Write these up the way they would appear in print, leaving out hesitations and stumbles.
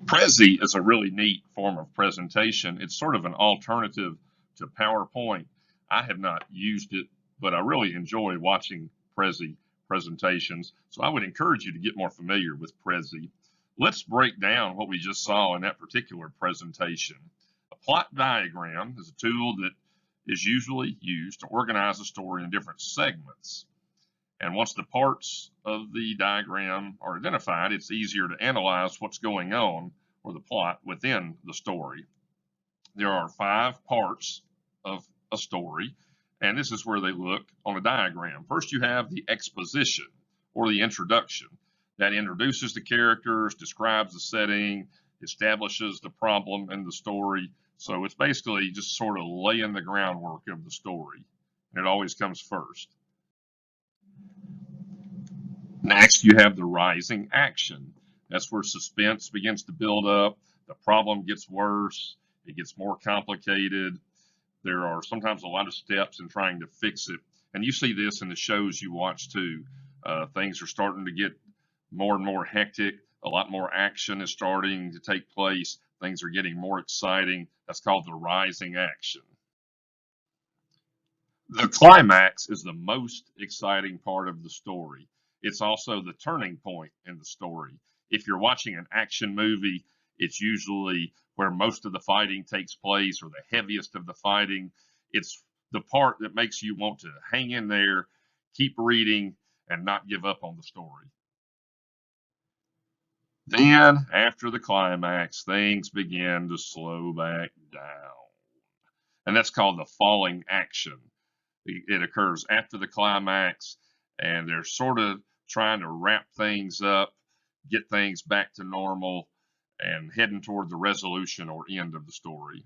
Prezi is a really neat form of presentation. It's sort of an alternative to PowerPoint. I have not used it, but I really enjoy watching Prezi presentations. So I would encourage you to get more familiar with Prezi. Let's break down what we just saw in that particular presentation. A plot diagram is a tool that is usually used to organize a story in different segments. And once the parts of the diagram are identified, it's easier to analyze what's going on or the plot within the story. There are 5 parts of a story, and this is where they look on a diagram. First, you have the exposition or the introduction that introduces the characters, describes the setting, establishes the problem in the story. So it's basically just sort of laying the groundwork of the story. And it always comes first. Next, you have the rising action. That's where suspense begins to build up. The problem gets worse. It gets more complicated. There are sometimes a lot of steps in trying to fix it. And you see this in the shows you watch too. Things are starting to get more and more hectic. A lot more action is starting to take place. Things are getting more exciting. That's called the rising action. The climax is the most exciting part of the story. It's also the turning point in the story. If you're watching an action movie, it's usually where most of the fighting takes place or the heaviest of the fighting. It's the part that makes you want to hang in there, keep reading, and not give up on the story. Then, after the climax, things begin to slow back down. And that's called the falling action. It occurs after the climax, and they're sort of trying to wrap things up, get things back to normal, and heading toward the resolution or end of the story.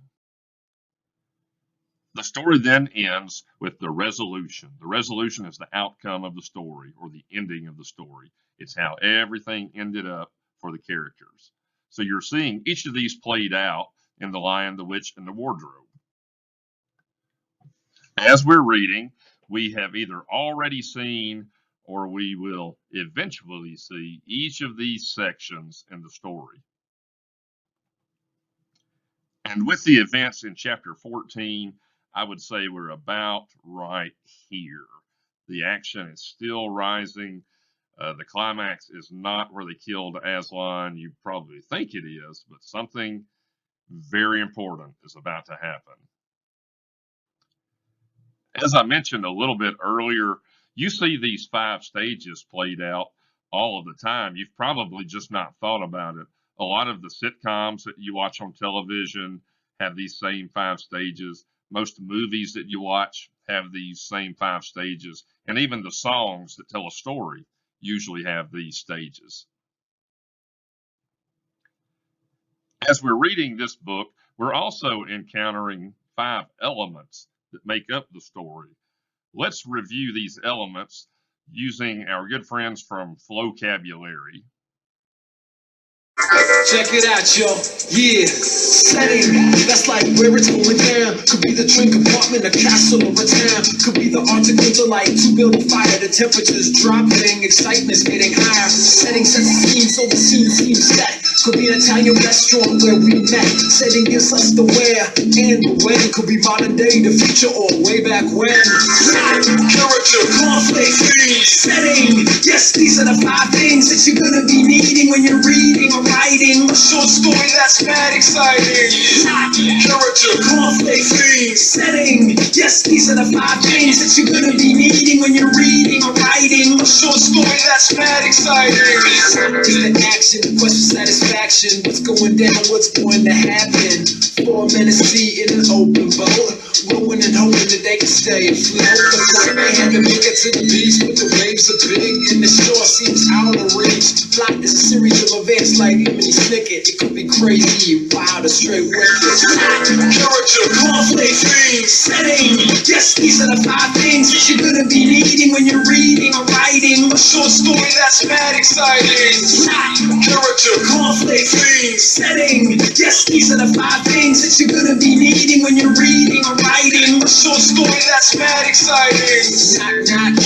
The story then ends with the resolution. The resolution is the outcome of the story or the ending of the story. It's how everything ended up for the characters. So you're seeing each of these played out in The Lion, the Witch, and the Wardrobe. As we're reading, we have either already seen or we will eventually see each of these sections in the story. And with the events in chapter 14, I would say we're about right here. The action is still rising. The climax is not where they killed Aslan. You probably think it is, but something very important is about to happen. As I mentioned a little bit earlier, you see these 5 stages played out all of the time. You've probably just not thought about it. A lot of the sitcoms that you watch on television have these same 5 stages. Most movies that you watch have these same 5 stages. And even the songs that tell a story usually have these stages. As we're reading this book, we're also encountering 5 elements that make up the story. Let's review these elements using our good friends from Flocabulary. Check it out, yo. Yeah, setting. That's like where it's going down. Could be the train compartment, a castle, or a town. Could be the Arctic winter, like to build a fire. The temperature's dropping, excitement's getting higher. Setting sets the scene, so the scene seems set. Could be an Italian restaurant where we met. Setting gives us the where and the when. Could be modern day, the future, or way back when. Character, conflict, setting. Yes, these are the 5 things that you're gonna be needing when you're reading or writing a short story that's mad exciting. Character, conflict, setting. Yes, these are the 5 things that you're gonna be needing when you're reading or writing a short story that's mad exciting. Is the action, the question, satisfaction. What's going down? What's going to happen? 4 minutes tea in an open boat, rowing and hoping that they can stay afloat. The flight may have to make it to the beach, but the waves are big and the shore seems out of reach. Flight is a series of events like Lemony Snicket. It could be crazy, wild, or straight wicked. Character, conflict, setting. Yes, these are the 5 things that you're gonna be needing when you're reading or writing a short story that's mad exciting. character, conflict, themes, setting. Yes, these are the 5 things that you're gonna be needing when you're reading or writing a short story that's mad exciting. Knock,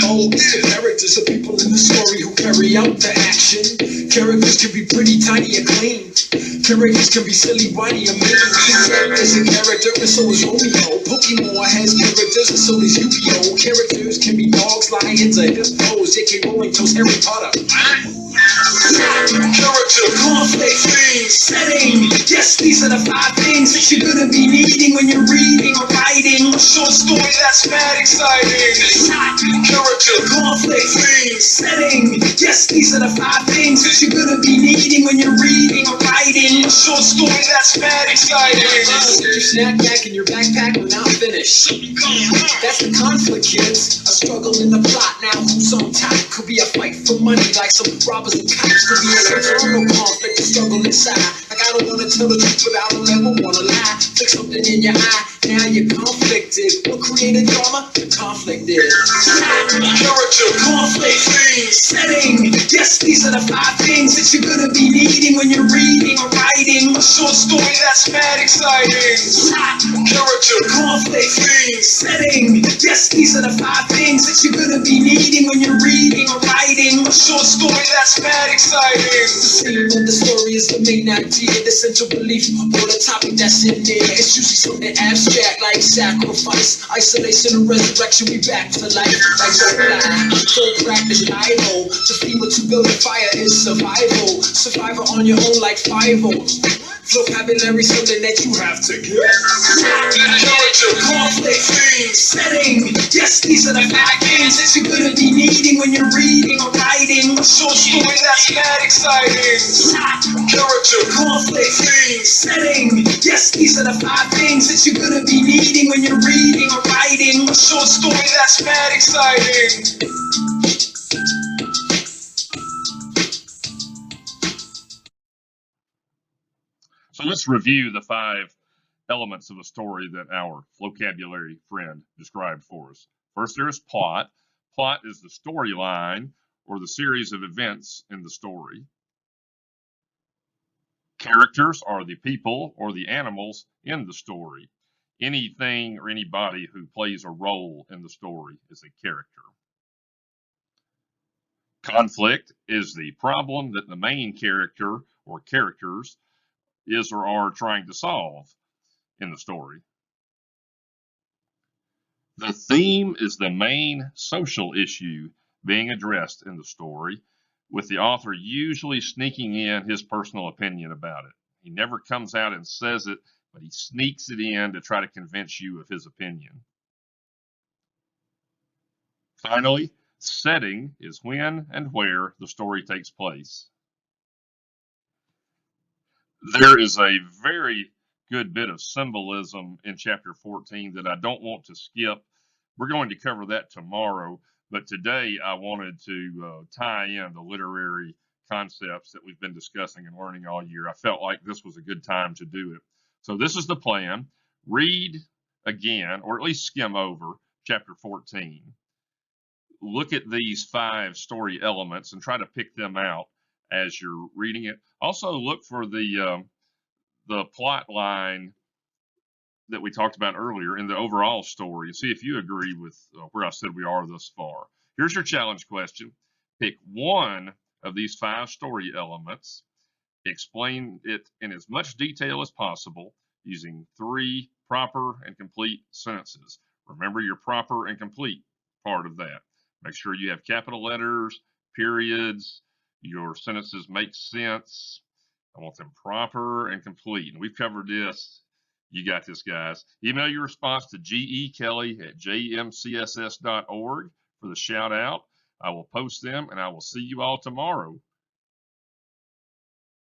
oh, it's the characters, the people in the story who carry out the action. Characters can be pretty tiny and clean. Characters can be silly, whiny, and mean. There's a character, and so is Romeo. Pokemon has characters, and so does Yu-Gi-Oh! Characters can be dogs, lions, or hippos. J.K. Rowling chose Harry Potter. Character, conflict, themes, setting. Yes, these are the 5 things that you're gonna be needing when you're reading or writing a short story that's mad exciting. Character, conflict, themes, setting. Yes, these are the 5 things that you're gonna be needing when you're reading or writing a short story that's mad exciting. Get your snapback in your backpack when I'm finished. That's the conflict, kids. A struggle in the plot. Now who's on top? Could be a fight for money, like some robbers and cops. Could be an internal conflict, a struggle inside. Like I don't wanna tell the truth, but I don't ever wanna lie. Flick something in your eye, now you're conflicted. What created drama? The conflict is. Character, conflict, themes, setting. Yes, these are the 5 things that you're gonna be needing when you're reading or writing a short story that's mad exciting. Character, conflict, themes, setting. Yes, these are the 5 things that you're gonna be needing when you're reading or writing a short story that's mad exciting. The theme of the story is the main idea, the central belief, or the topic that's in there. It's usually something abstract like sacrifice, isolation, and resurrection. We back to life like don't lie, don't practice Bible. The theme to build a fire is survival. Survivor on your own like 5-0. Vocabulary, something that you have to get. Character, conflict, themes, setting. Yes, these are the 5 things that you're gonna be needing when you're reading or writing a short story that's mad exciting. Character, conflict, themes, setting. Yes, these are the 5 things that you're gonna be needing when you're reading or writing a short story that's mad exciting. So let's review the 5 elements of a story that our vocabulary friend described for us. First, there is plot. Plot is the storyline or the series of events in the story. Characters are the people or the animals in the story. Anything or anybody who plays a role in the story is a character. Conflict is the problem that the main character or characters is or are trying to solve in the story. The theme is the main social issue being addressed in the story, with the author usually sneaking in his personal opinion about it. He never comes out and says it, but he sneaks it in to try to convince you of his opinion. Finally, setting is when and where the story takes place. There is a very good bit of symbolism in chapter 14 that I don't want to skip. We're going to cover that tomorrow, but today I wanted to tie in the literary concepts that we've been discussing and learning all year. I felt like this was a good time to do it. So this is the plan. Read again, or at least skim over chapter 14. Look at these 5 story elements and try to pick them out as you're reading it. Also look for the plot line that we talked about earlier in the overall story. See if you agree with where I said we are thus far. Here's your challenge question. Pick one of these 5 story elements. Explain it in as much detail as possible using 3 proper and complete sentences. Remember your proper and complete part of that. Make sure you have capital letters, periods, your sentences make sense. I want them proper and complete. And we've covered this. You got this, guys. Email your response to gekelley@jmcss.org for the shout out. I will post them and I will see you all tomorrow.